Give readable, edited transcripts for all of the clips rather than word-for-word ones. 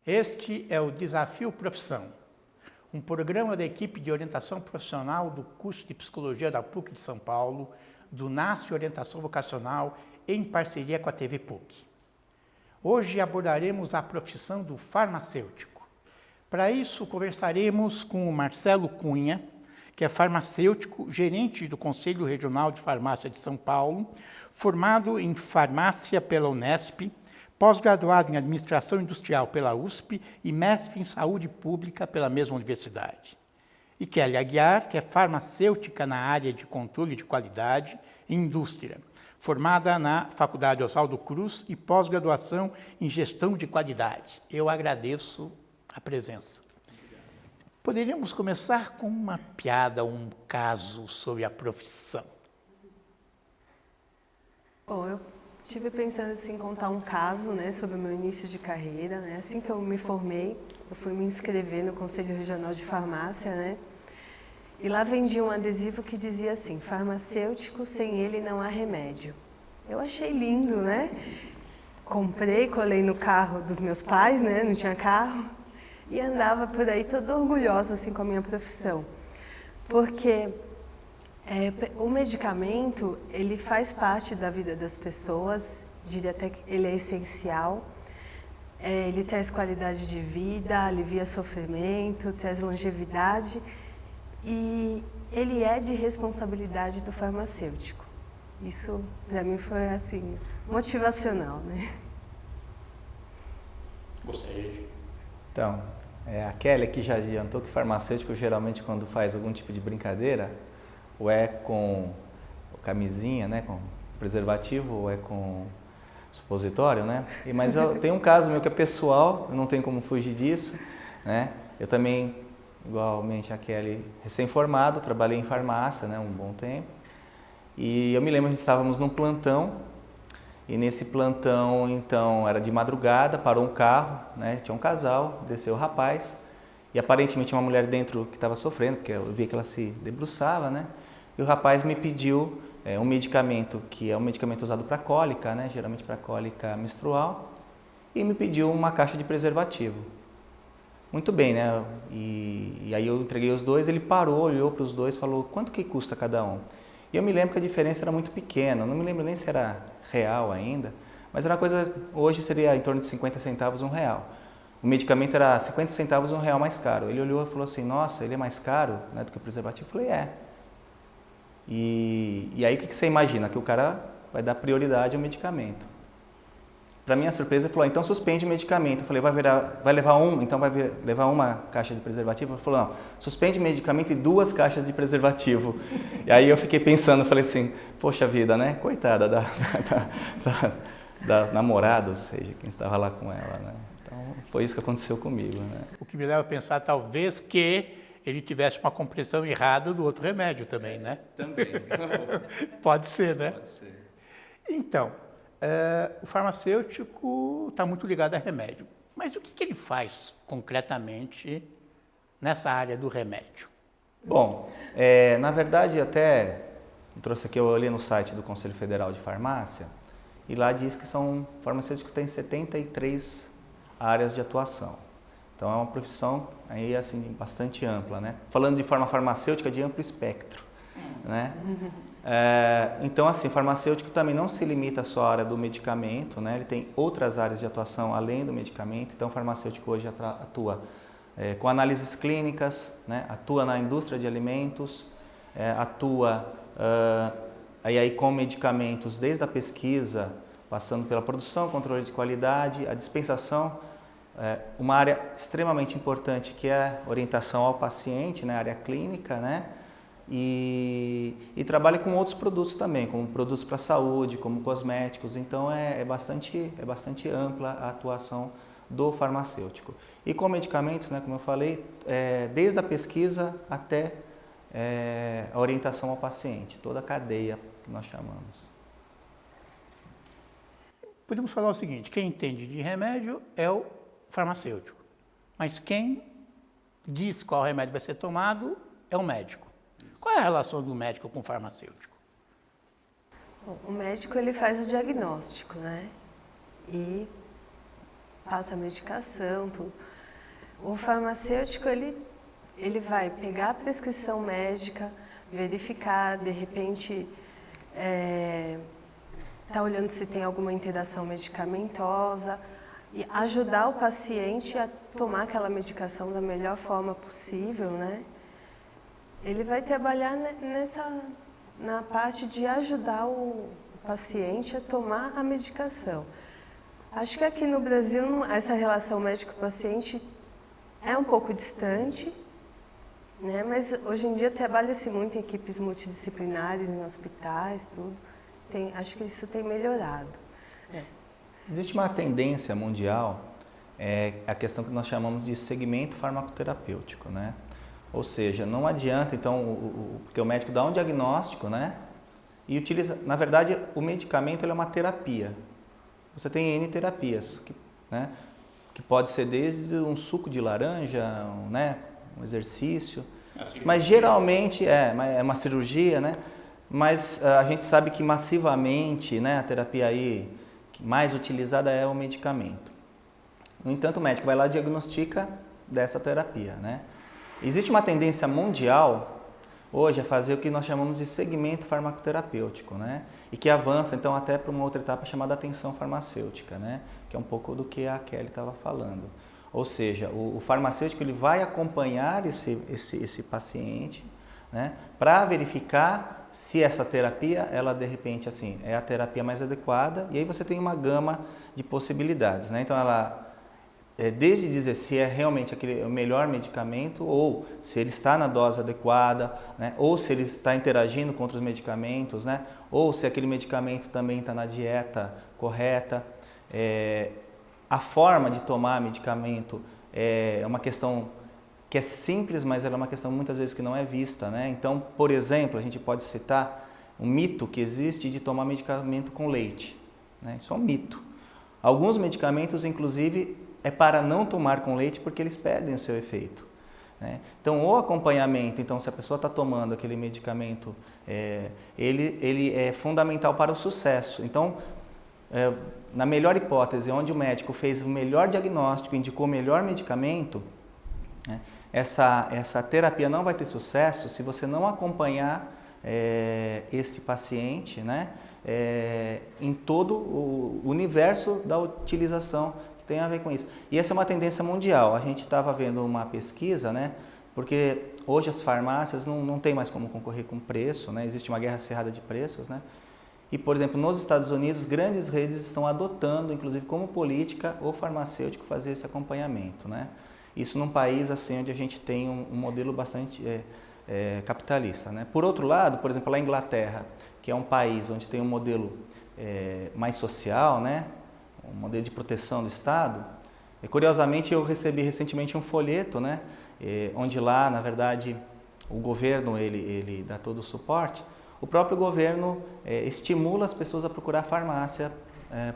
Este é o Desafio Profissão, um programa da equipe de orientação profissional do curso de Psicologia da PUC de São Paulo, do NASCE Orientação Vocacional, em parceria com a TV PUC. Hoje abordaremos a profissão do farmacêutico. Para isso, conversaremos com o Marcelo Cunha, que é farmacêutico, gerente do Conselho Regional de Farmácia de São Paulo, formado em farmácia pela Unesp, pós-graduado em Administração Industrial pela USP e mestre em Saúde Pública pela mesma universidade. E Kelly Aguiar, que é farmacêutica na área de controle de qualidade e indústria, formada na Faculdade Oswaldo Cruz e pós-graduação em Gestão de Qualidade. Eu agradeço a presença. Poderíamos começar com uma piada, um caso sobre a profissão. Bom, eu estive pensando assim, em contar um caso, sobre o meu início de carreira. Assim que eu me formei, eu fui me inscrever no Conselho Regional de Farmácia, e lá vendia um adesivo que dizia assim: farmacêutico, sem ele não há remédio. Eu achei lindo, Comprei, colei no carro dos meus pais, não tinha carro, e andava por aí toda orgulhosa assim, com a minha profissão. Porque o medicamento, ele faz parte da vida das pessoas, diria até que ele é essencial. Ele traz qualidade de vida, alivia sofrimento, traz longevidade e ele é de responsabilidade do farmacêutico. Isso, para mim, foi assim, motivacional, Gostei. Então, a Kelly aqui já adiantou que farmacêutico geralmente quando faz algum tipo de brincadeira, ou é com camisinha, com preservativo, ou é com supositório, Mas tem um caso meu que é pessoal, eu não tenho como fugir disso, Eu também, igualmente a Kelly, recém-formado, trabalhei em farmácia, um bom tempo. E eu me lembro, a gente estávamos num plantão, e nesse plantão, então, era de madrugada, parou um carro, tinha um casal, desceu o rapaz, e aparentemente tinha uma mulher dentro que estava sofrendo, porque eu vi que ela se debruçava, E o rapaz me pediu um medicamento, que é um medicamento usado para cólica, geralmente para cólica menstrual, e me pediu uma caixa de preservativo. Muito bem, E aí eu entreguei os dois, ele parou, olhou para os dois e falou: quanto que custa cada um? E eu me lembro que a diferença era muito pequena, não me lembro nem se era real ainda, mas era uma coisa, hoje seria em torno de 50 centavos, R$1. O medicamento era 50 centavos, R$1 mais caro. Ele olhou e falou assim: nossa, ele é mais caro do que o preservativo? Eu falei: é. E aí o que você imagina? Que o cara vai dar prioridade ao medicamento. Para minha surpresa, ele falou: então suspende o medicamento. Eu falei: vai levar um? Então vai levar uma caixa de preservativo? Ele falou: não, suspende o medicamento e 2 caixas de preservativo. E aí eu fiquei pensando, falei assim: poxa vida, Coitada da namorada, ou seja, quem estava lá com ela, Então foi isso que aconteceu comigo, O que me leva a pensar, talvez, que ele tivesse uma compreensão errada do outro remédio também, Também. Pode ser, Pode ser. Então, o farmacêutico está muito ligado a remédio. Mas o que ele faz concretamente nessa área do remédio? Bom, na verdade, até trouxe aqui, eu olhei no site do Conselho Federal de Farmácia, e lá diz que são farmacêuticos que têm 73 áreas de atuação. Então é uma profissão aí, assim, bastante ampla, Falando de forma farmacêutica, de amplo espectro, Então, assim, o farmacêutico também não se limita só à área do medicamento, Ele tem outras áreas de atuação além do medicamento. Então, o farmacêutico hoje atua com análises clínicas, atua na indústria de alimentos, atua aí com medicamentos desde a pesquisa, passando pela produção, controle de qualidade, a dispensação, uma área extremamente importante que é a orientação ao paciente, a área clínica, E trabalha com outros produtos também, como produtos para a saúde, como cosméticos. Então é bastante ampla a atuação do farmacêutico. E com medicamentos, como eu falei, desde a pesquisa até a orientação ao paciente, toda a cadeia que nós chamamos. Podemos falar o seguinte: quem entende de remédio é o farmacêutico, mas quem diz qual remédio vai ser tomado é o médico. Qual é a relação do médico com o farmacêutico? Bom, o médico, ele faz o diagnóstico, E passa a medicação, tudo. O farmacêutico, ele vai pegar a prescrição médica, verificar, de repente, tá olhando se tem alguma interação medicamentosa e ajudar o paciente a tomar aquela medicação da melhor forma possível, né? Ele vai trabalhar na parte de ajudar o paciente a tomar a medicação. Acho que aqui no Brasil essa relação médico-paciente é um pouco distante, né? Mas hoje em dia trabalha-se muito em equipes multidisciplinares, em hospitais, tudo. Acho que isso tem melhorado. Existe uma tendência mundial, a questão que nós chamamos de segmento farmacoterapêutico, né? Ou seja, não adianta, então, porque o médico dá um diagnóstico, né? E utiliza, na verdade, o medicamento ele é uma terapia. Você tem N terapias, né? Que pode ser desde um suco de laranja, né? Um exercício, mas geralmente é uma cirurgia, né? Mas a gente sabe que massivamente, né, a terapia aí mais utilizada é o medicamento. No entanto, o médico vai lá e diagnostica dessa terapia, né? Existe uma tendência mundial hoje a fazer o que nós chamamos de segmento farmacoterapêutico, né? E que avança então até para uma outra etapa chamada atenção farmacêutica, né? Que é um pouco do que a Kelly estava falando. Ou seja, o farmacêutico ele vai acompanhar esse paciente, né? Para verificar se essa terapia, ela de repente assim, é a terapia mais adequada, e aí você tem uma gama de possibilidades, né? Então ela, desde dizer se é realmente o melhor medicamento, ou se ele está na dose adequada, né? Ou se ele está interagindo com outros medicamentos, né? Ou se aquele medicamento também está na dieta correta. A forma de tomar medicamento é uma questão que é simples, mas ela é uma questão muitas vezes que não é vista, né? Então, por exemplo, a gente pode citar um mito que existe de tomar medicamento com leite, né? Isso é um mito. Alguns medicamentos, inclusive, é para não tomar com leite porque eles perdem o seu efeito, né? Então, o acompanhamento, então, se a pessoa está tomando aquele medicamento, ele é fundamental para o sucesso. Então, na melhor hipótese, onde o médico fez o melhor diagnóstico, indicou o melhor medicamento, né? Essa terapia não vai ter sucesso se você não acompanhar esse paciente, né? Em todo o universo da utilização que tem a ver com isso. E essa é uma tendência mundial. A gente estava vendo uma pesquisa, né? Porque hoje as farmácias não tem mais como concorrer com preço, né? Existe uma guerra acirrada de preços, né? E, por exemplo, nos Estados Unidos, grandes redes estão adotando, inclusive como política, o farmacêutico fazer esse acompanhamento, né? Isso num país assim onde a gente tem um modelo bastante capitalista, né? Por outro lado, por exemplo, lá na Inglaterra, que é um país onde tem um modelo mais social, né? Um modelo de proteção do Estado. E, curiosamente, eu recebi recentemente um folheto, né? Onde lá, na verdade, o governo ele dá todo o suporte. O próprio governo estimula as pessoas a procurar farmácia,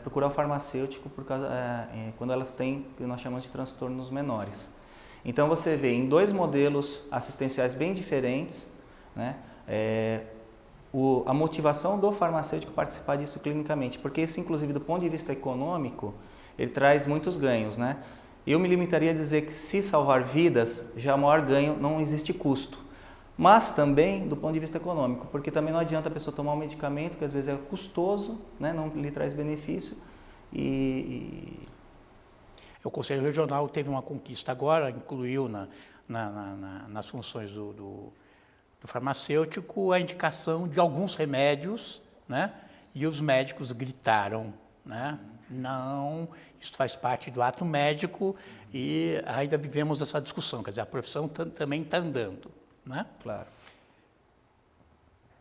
procurar o farmacêutico quando elas têm o que nós chamamos de transtornos menores. Então você vê em dois modelos assistenciais bem diferentes, né, a motivação do farmacêutico participar disso clinicamente, porque isso, inclusive, do ponto de vista econômico, ele traz muitos ganhos, né? Eu me limitaria a dizer que se salvar vidas, já o maior ganho, não existe custo. Mas também do ponto de vista econômico, porque também não adianta a pessoa tomar um medicamento que às vezes é custoso, né, não lhe traz benefício. O Conselho Regional teve uma conquista agora, incluiu nas funções do farmacêutico a indicação de alguns remédios, né, e os médicos gritaram, né, não, isso faz parte do ato médico, e ainda vivemos essa discussão, quer dizer, a profissão também está andando. Né? Claro.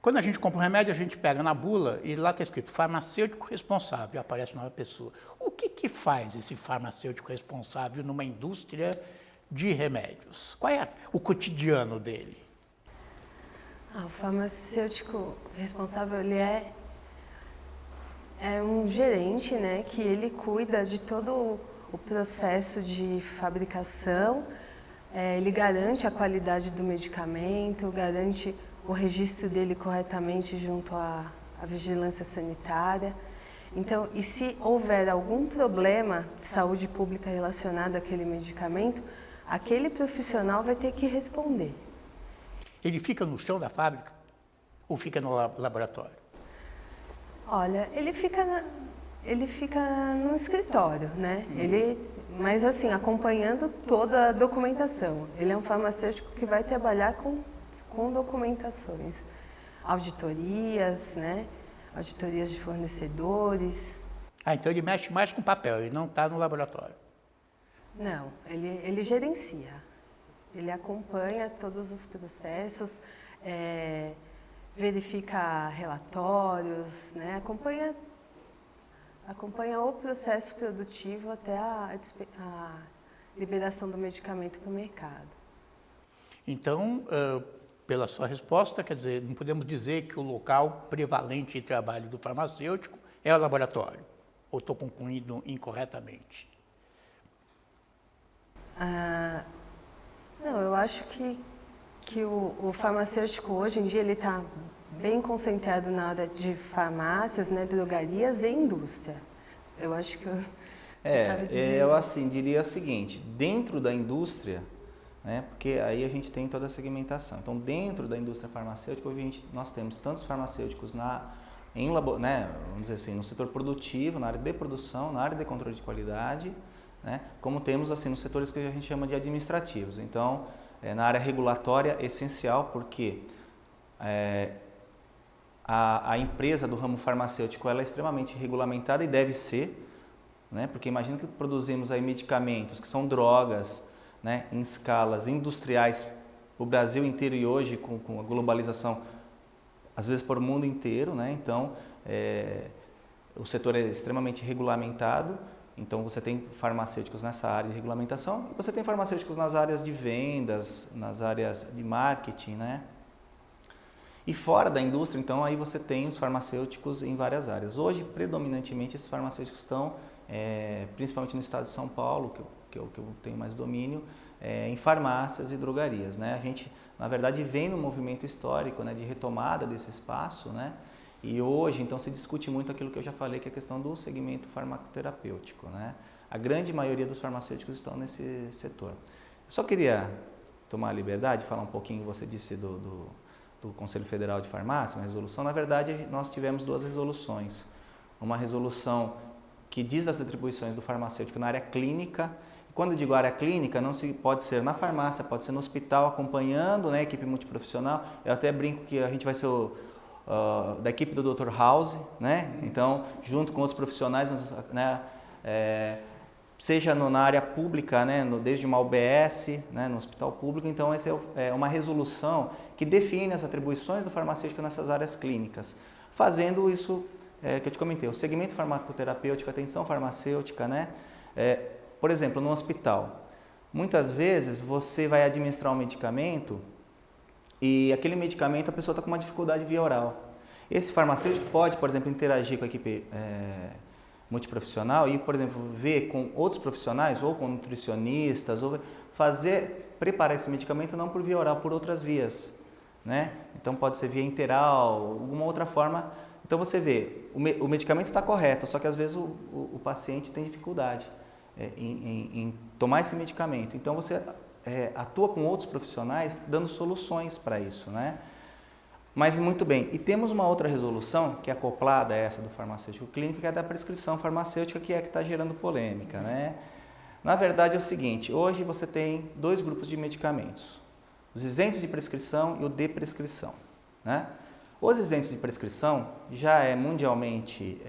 Quando a gente compra um remédio, a gente pega na bula e lá está escrito farmacêutico responsável, aparece uma pessoa. O que faz esse farmacêutico responsável numa indústria de remédios? Qual é o cotidiano dele? O farmacêutico responsável ele é um gerente, né, que ele cuida de todo o processo de fabricação. Ele garante a qualidade do medicamento, garante o registro dele corretamente junto à vigilância sanitária. Então, e se houver algum problema de saúde pública relacionado àquele medicamento, aquele profissional vai ter que responder. Ele fica no chão da fábrica ou fica no laboratório? Olha, ele fica no escritório, né? Mas assim, acompanhando toda a documentação. Ele é um farmacêutico que vai trabalhar com documentações, auditorias, né? Auditorias de fornecedores. Então ele mexe mais com papel, ele não está no laboratório. Não, ele gerencia. Ele acompanha todos os processos, verifica relatórios, né? Acompanha o processo produtivo até a liberação do medicamento para o mercado. Então, pela sua resposta, quer dizer, não podemos dizer que o local prevalente de trabalho do farmacêutico é o laboratório, ou estou concluindo incorretamente? Não, eu acho que o farmacêutico hoje em dia ele está bem concentrado na área de farmácias, né, drogarias e indústria. Eu acho que você sabe dizer eu isso. assim diria o seguinte, dentro da indústria, né, porque aí a gente tem toda a segmentação. Então, dentro da indústria farmacêutica, hoje nós temos tantos farmacêuticos né, vamos dizer assim, no setor produtivo, na área de produção, na área de controle de qualidade, né, como temos assim nos setores que a gente chama de administrativos. Então, na área regulatória, essencial, porque a empresa do ramo farmacêutico ela é extremamente regulamentada e deve ser, né, porque imagina que produzimos aí medicamentos que são drogas, né, em escalas industriais o Brasil inteiro e hoje com a globalização, às vezes por o mundo inteiro, né, então o setor é extremamente regulamentado, então você tem farmacêuticos nessa área de regulamentação e você tem farmacêuticos nas áreas de vendas, nas áreas de marketing, né. E fora da indústria, então, aí você tem os farmacêuticos em várias áreas. Hoje, predominantemente, esses farmacêuticos estão, principalmente no estado de São Paulo, que eu tenho mais domínio, em farmácias e drogarias, né? A gente, na verdade, vem no movimento histórico, né, de retomada desse espaço, né? E hoje, então, se discute muito aquilo que eu já falei, que é a questão do segmento farmacoterapêutico, né? A grande maioria dos farmacêuticos estão nesse setor. Eu só queria tomar a liberdade de falar um pouquinho, você disse do Conselho Federal de Farmácia, uma resolução. Na verdade, nós tivemos duas resoluções. Uma resolução que diz das atribuições do farmacêutico na área clínica. Quando eu digo área clínica, não pode ser na farmácia, pode ser no hospital, acompanhando, né, a equipe multiprofissional. Eu até brinco que a gente vai ser da equipe do Dr. House, né? Então, junto com outros profissionais, né, seja na área pública, né, desde uma UBS, né, no hospital público. Então, essa é uma resolução que define as atribuições do farmacêutico nessas áreas clínicas, fazendo isso que eu te comentei, o segmento farmacoterapêutico, atenção farmacêutica, né? Por exemplo, no hospital, muitas vezes você vai administrar um medicamento e aquele medicamento a pessoa está com uma dificuldade via oral. Esse farmacêutico pode, por exemplo, interagir com a equipe multiprofissional e, por exemplo, ver com outros profissionais ou com nutricionistas, ou preparar esse medicamento não por via oral, por outras vias, né? Então pode ser via interal, alguma outra forma. Então você vê, o medicamento está correto, só que às vezes o paciente tem dificuldade em tomar esse medicamento. Então você atua com outros profissionais dando soluções para isso, né? Mas muito bem, e temos uma outra resolução que é acoplada a essa do farmacêutico clínico, que é da prescrição farmacêutica, que está gerando polêmica, né? Na verdade é o seguinte, hoje você tem dois grupos de medicamentos, os isentos de prescrição e o de prescrição, né? Os isentos de prescrição já é mundialmente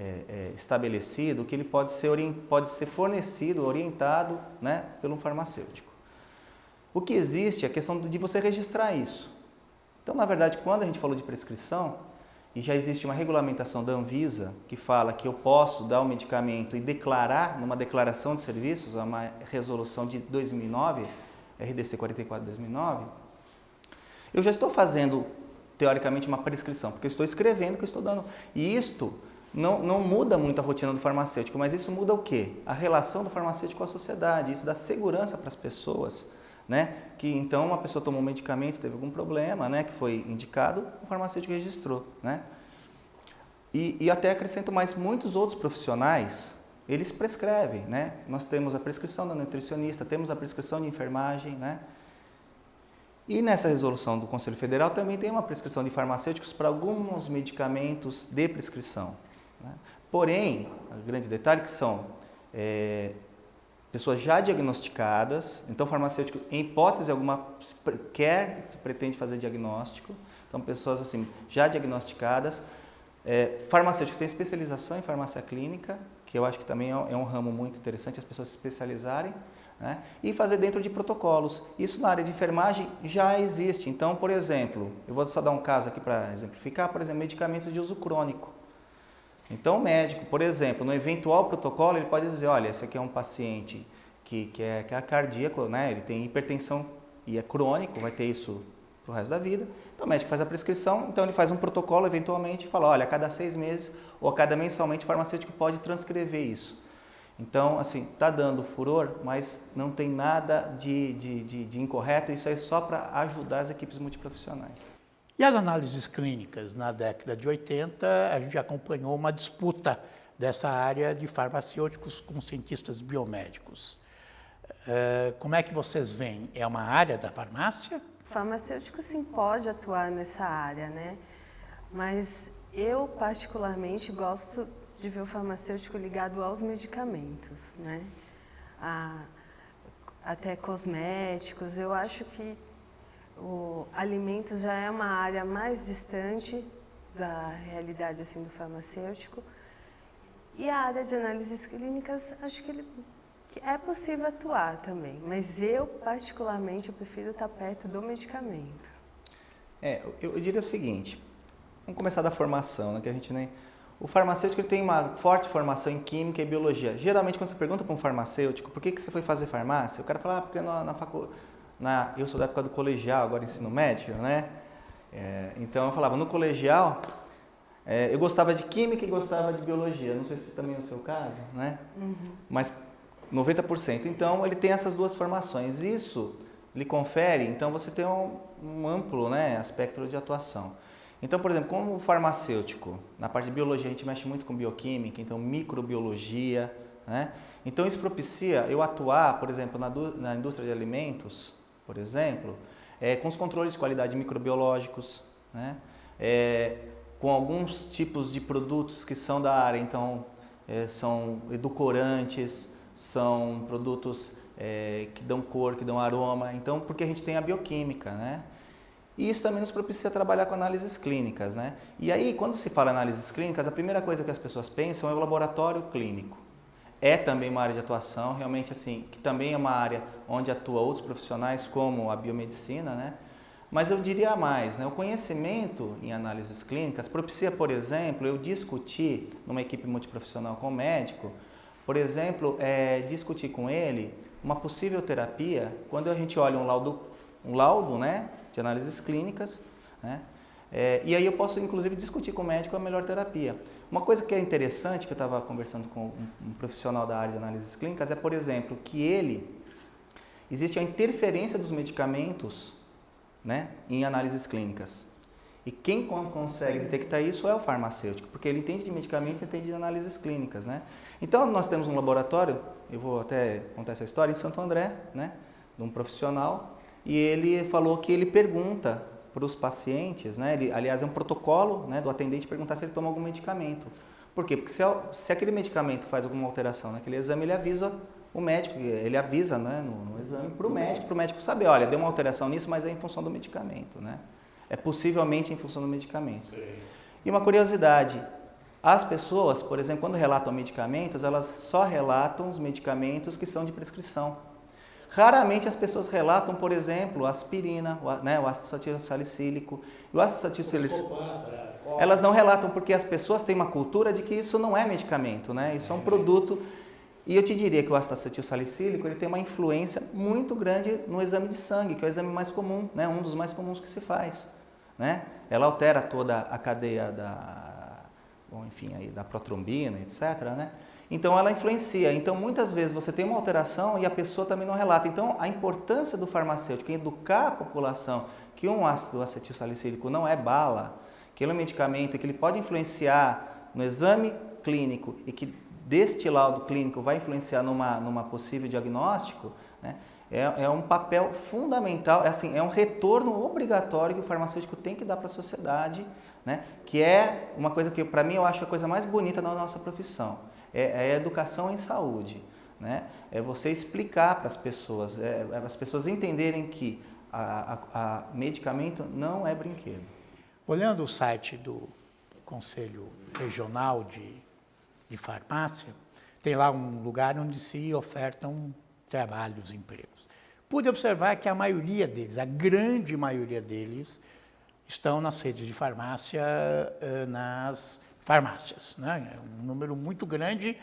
estabelecido que ele pode ser fornecido, orientado, né, por um farmacêutico. O que existe é a questão de você registrar isso. Então, na verdade, quando a gente falou de prescrição, e já existe uma regulamentação da Anvisa que fala que eu posso dar o medicamento e declarar numa declaração de serviços, uma resolução de 2009, RDC 44 de 2009, eu já estou fazendo, teoricamente, uma prescrição, porque eu estou escrevendo que eu estou dando. E isto não muda muito a rotina do farmacêutico, mas isso muda o quê? A relação do farmacêutico com a sociedade, isso dá segurança para as pessoas, né? Que então uma pessoa tomou um medicamento, teve algum problema, né, que foi indicado, o farmacêutico registrou, né? E até acrescento mais, muitos outros profissionais, eles prescrevem, né? Nós temos a prescrição da nutricionista, temos a prescrição de enfermagem, né? E nessa resolução do Conselho Federal também tem uma prescrição de farmacêuticos para alguns medicamentos de prescrição, né? Porém, o grande detalhe é que são pessoas já diagnosticadas, então o farmacêutico, em hipótese alguma, pretende fazer diagnóstico, então pessoas assim, já diagnosticadas, farmacêuticos que têm especialização em farmácia clínica, que eu acho que também é um ramo muito interessante, as pessoas se especializarem, né? E fazer dentro de protocolos. Isso na área de enfermagem já existe. Então, por exemplo, eu vou só dar um caso aqui para exemplificar, por exemplo, medicamentos de uso crônico. Então, o médico, por exemplo, no eventual protocolo, ele pode dizer, olha, esse aqui é um paciente que é cardíaco, né? Ele tem hipertensão e é crônico, vai ter isso para o resto da vida. Então, o médico faz a prescrição, então ele faz um protocolo, eventualmente, e fala, olha, a cada 6 meses ou a cada mensalmente, o farmacêutico pode transcrever isso. Então, assim, está dando furor, mas não tem nada de incorreto, isso é só para ajudar as equipes multiprofissionais. E as análises clínicas? Na década de 80, a gente acompanhou uma disputa dessa área de farmacêuticos com cientistas biomédicos. Como é que vocês veem? É uma área da farmácia? O farmacêutico, sim, pode atuar nessa área, né? Mas eu, particularmente, gosto de ver o farmacêutico ligado aos medicamentos, né? Até cosméticos. Eu acho que o alimentos já é uma área mais distante da realidade assim do farmacêutico. E a área de análises clínicas, acho que é possível atuar também, mas eu particularmente eu prefiro estar perto do medicamento. Eu diria o seguinte, vamos começar da formação, né, que a gente nem... O farmacêutico ele tem uma forte formação em química e biologia. Geralmente, quando você pergunta para um farmacêutico por que você foi fazer farmácia, o cara fala, porque na faculdade... eu sou da época do colegial, agora ensino médio, né? Então eu falava, no colegial, eu gostava de química e gostava de biologia. Não sei se também é o seu caso, né? Uhum. Mas 90%. Então ele tem essas duas formações. Isso lhe confere, então você tem um amplo, né, aspecto de atuação. Então, por exemplo, como farmacêutico, na parte de biologia a gente mexe muito com bioquímica, então microbiologia, né? Então isso propicia eu atuar, por exemplo, na indústria de alimentos, por exemplo, com os controles de qualidade microbiológicos, né? Com alguns tipos de produtos que são da área, então são edulcorantes, são produtos que dão cor, que dão aroma, então porque a gente tem a bioquímica, né? E isso também nos propicia trabalhar com análises clínicas, né? E aí, quando se fala em análises clínicas, a primeira coisa que as pessoas pensam é o laboratório clínico. É também uma área de atuação, realmente assim, que também é uma área onde atua outros profissionais, como a biomedicina, né? Mas eu diria mais, né? O conhecimento em análises clínicas propicia, por exemplo, eu discutir numa equipe multiprofissional com o médico, por exemplo, discutir com ele uma possível terapia, quando a gente olha um laudo, né, de análises clínicas, né? E aí eu posso, inclusive, discutir com o médico a melhor terapia. Uma coisa que é interessante, que eu estava conversando com um profissional da área de análises clínicas, é, por exemplo, que existe a interferência dos medicamentos, né, em análises clínicas. E quem consegue detectar isso é o farmacêutico, porque ele entende de medicamento e entende de análises clínicas, né? Então, nós temos um laboratório, eu vou até contar essa história, em Santo André, né, de um profissional, e ele falou que ele pergunta para os pacientes, né? Aliás, é um protocolo, né, do atendente perguntar se ele toma algum medicamento. Por quê? Porque se aquele medicamento faz alguma alteração naquele exame, ele avisa o médico, ele avisa, né, no exame para o médico saber, olha, deu uma alteração nisso, mas é em função do medicamento, né? É possivelmente em função do medicamento. Sim. E uma curiosidade, as pessoas, por exemplo, quando relatam medicamentos, elas só relatam os medicamentos que são de prescrição. Raramente as pessoas relatam, por exemplo, a aspirina, né, o ácido acetilsalicílico. O ácido acetilsalicílico, elas não relatam porque as pessoas têm uma cultura de que isso não é medicamento, né? Isso é um produto. E eu te diria que o ácido acetilsalicílico ele tem uma influência muito grande no exame de sangue, que é o exame mais comum, né? Um dos mais comuns que se faz, né? Ela altera toda a cadeia da protrombina, etc., né? Então, ela influencia. Então, muitas vezes você tem uma alteração e a pessoa também não relata. Então, a importância do farmacêutico em educar a população que um ácido acetilsalicílico não é bala, que ele é um medicamento e que ele pode influenciar no exame clínico e que deste laudo clínico vai influenciar numa possível diagnóstico, né, é um papel fundamental, é um retorno obrigatório que o farmacêutico tem que dar para a sociedade, né, que é uma coisa que, para mim, eu acho a coisa mais bonita da nossa profissão, é a educação em saúde, né, é você explicar para as pessoas entenderem que a medicamento não é brinquedo. Olhando o site do Conselho Regional de Farmácia, tem lá um lugar onde se ofertam trabalhos, empregos. Pude observar que a maioria deles, a grande maioria deles, estão nas redes de farmácia, nas farmácias, né? É um número muito grande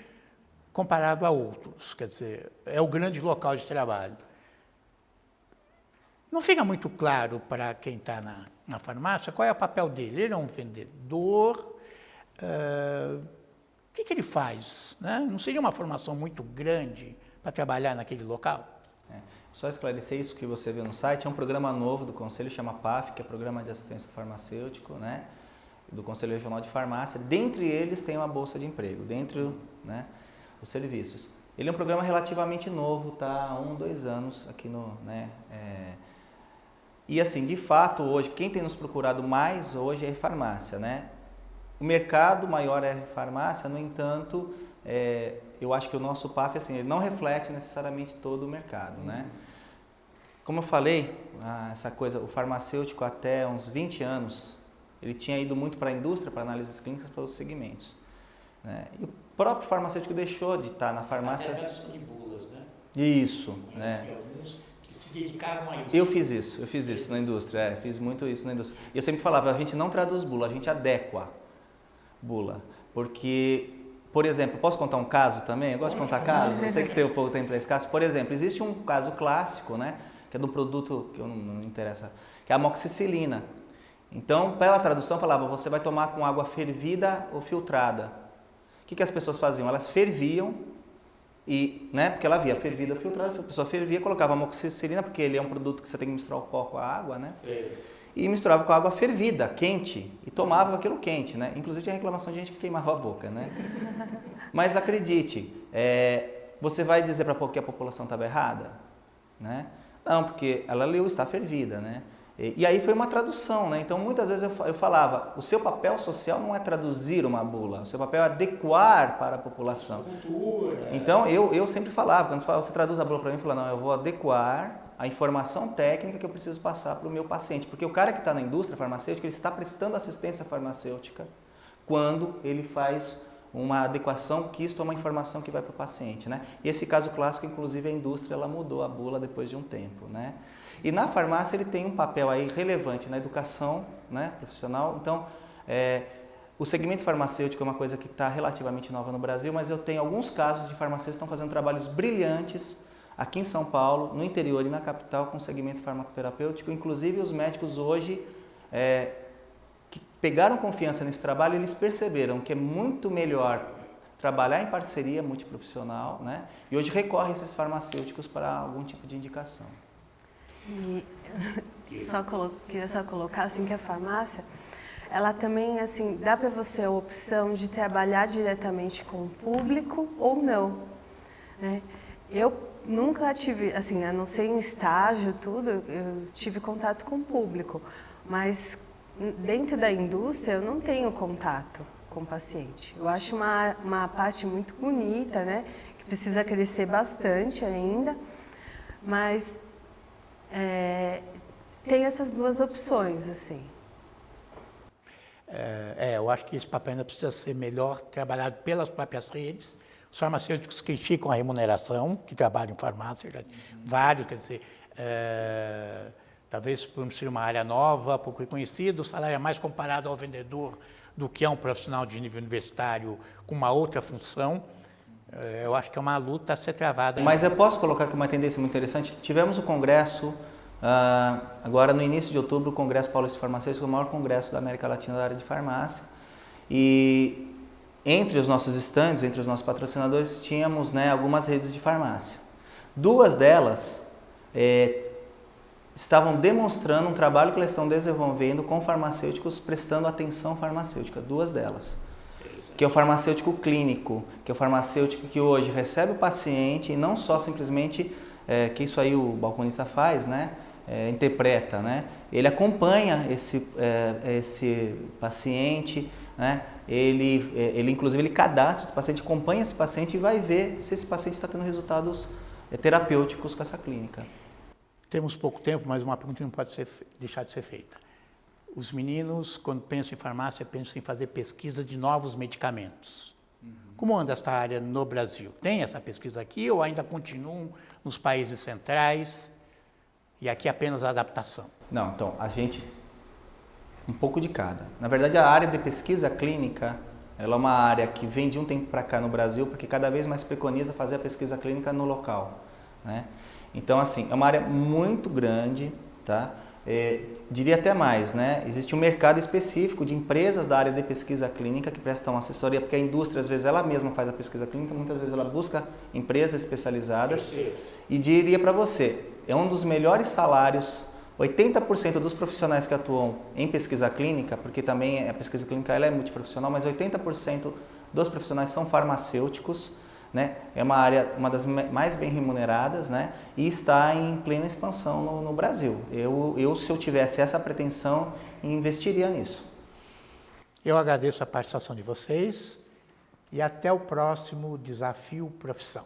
comparado a outros, quer dizer, é o grande local de trabalho. Não fica muito claro para quem está na farmácia qual é o papel dele. Ele é um vendedor, o que ele faz, né? Não seria uma formação muito grande para trabalhar naquele local? Só esclarecer isso que você viu no site, é um programa novo do Conselho, chama PAF, que é Programa de Assistência Farmacêutico, né, do Conselho Regional de Farmácia. Dentre eles tem uma bolsa de emprego, dentre, né, os serviços. Ele é um programa relativamente novo, está há 1, 2 anos aqui no... Né, e assim, de fato, hoje, quem tem nos procurado mais hoje é farmácia, né? O mercado maior é farmácia, no entanto, eu acho que o nosso PAF, assim, ele não reflete necessariamente todo o mercado, né? Como eu falei, essa coisa, o farmacêutico até uns 20 anos, ele tinha ido muito para a indústria, para análises clínicas, para os segmentos, né? E o próprio farmacêutico deixou de estar na farmácia... Até redução de bulas, né? Isso, alguns que se dedicaram a isso. Eu fiz isso na indústria, fiz muito isso na indústria. E eu sempre falava, a gente não traduz bula, a gente adequa bula, porque... Por exemplo, posso contar um caso também? Eu gosto de contar casos, eu sei que tem um pouco tempo para esse caso. Por exemplo, existe um caso clássico, né, que é de um produto que não me interessa, que é a amoxicilina. Então, pela tradução, falava, você vai tomar com água fervida ou filtrada. O que as pessoas faziam? Elas ferviam, né, porque ela via fervida ou filtrada, a pessoa fervia, colocava amoxicilina, porque ele é um produto que você tem que misturar o pó com a água, né? Sim. E misturava com água fervida, quente, e tomava aquilo quente, né? Inclusive tinha reclamação de gente que queimava a boca, né? Mas acredite, você vai dizer para que a população estava errada? Né? Não, porque ela leu está fervida, né? E aí foi uma tradução, né? Então muitas vezes eu falava, o seu papel social não é traduzir uma bula, o seu papel é adequar para a população. Então eu sempre falava, quando você traduz a bula para mim, eu falava, não, eu vou adequar a informação técnica que eu preciso passar para o meu paciente. Porque o cara que está na indústria farmacêutica, ele está prestando assistência farmacêutica quando ele faz uma adequação, que isto é uma informação que vai para o paciente, né? E esse caso clássico, inclusive, a indústria ela mudou a bula depois de um tempo, né? E na farmácia ele tem um papel aí relevante na educação, né, profissional. Então, o segmento farmacêutico é uma coisa que está relativamente nova no Brasil, mas eu tenho alguns casos de farmacêuticos que estão fazendo trabalhos brilhantes aqui em São Paulo, no interior e na capital, com segmento farmacoterapêutico. Inclusive, os médicos hoje que pegaram confiança nesse trabalho, eles perceberam que é muito melhor trabalhar em parceria multiprofissional, né? E hoje recorre a esses farmacêuticos para algum tipo de indicação. E queria só colocar assim, que a farmácia, ela também, assim, dá para você a opção de trabalhar diretamente com o público ou não, né? Eu nunca tive, assim, a não ser em estágio, tudo, eu tive contato com o público, mas dentro da indústria eu não tenho contato com o paciente. Eu acho uma parte muito bonita, né, que precisa crescer bastante ainda, mas tem essas duas opções, assim. Eu acho que esse papel ainda precisa ser melhor trabalhado pelas próprias redes. Os farmacêuticos criticam a remuneração, que trabalham em farmácia, vários, quer dizer, talvez por ser uma área nova, pouco reconhecida, o salário é mais comparado ao vendedor do que a um profissional de nível universitário com uma outra função. Eu acho que é uma luta a ser travada. Mas eu posso colocar aqui uma tendência muito interessante. Tivemos o congresso, agora no início de outubro, o Congresso Paulista Farmacêutico, o maior congresso da América Latina da área de farmácia. E entre os nossos estandes, entre os nossos patrocinadores, tínhamos, né, algumas redes de farmácia. Duas delas estavam demonstrando um trabalho que elas estão desenvolvendo com farmacêuticos prestando atenção farmacêutica, duas delas. que é o farmacêutico clínico, que é o farmacêutico que hoje recebe o paciente e não só simplesmente, que isso aí o balconista faz, né? Interpreta, né? Ele acompanha esse paciente, né? Ele inclusive ele cadastra esse paciente, acompanha esse paciente e vai ver se esse paciente está tendo resultados terapêuticos com essa clínica. Temos pouco tempo, mas uma pergunta não pode deixar de ser feita. Os meninos, quando pensam em farmácia, pensam em fazer pesquisa de novos medicamentos. Como anda esta área no Brasil? Tem essa pesquisa aqui ou ainda continuam nos países centrais e aqui apenas a adaptação? Não, então, a gente... Um pouco de cada. Na verdade, a área de pesquisa clínica, ela é uma área que vem de um tempo para cá no Brasil, porque cada vez mais preconiza fazer a pesquisa clínica no local, né? Então, assim, é uma área muito grande, tá? Diria até mais, né? Existe um mercado específico de empresas da área de pesquisa clínica que prestam assessoria, porque a indústria, às vezes, ela mesma faz a pesquisa clínica, muitas vezes ela busca empresas especializadas. E diria para você, é um dos melhores salários, 80% dos profissionais que atuam em pesquisa clínica, porque também a pesquisa clínica ela é multiprofissional, mas 80% dos profissionais são farmacêuticos, né? É uma área, uma das mais bem remuneradas, né? E está em plena expansão no Brasil. Se eu tivesse essa pretensão, investiria nisso. Eu agradeço a participação de vocês e até o próximo Desafio Profissão.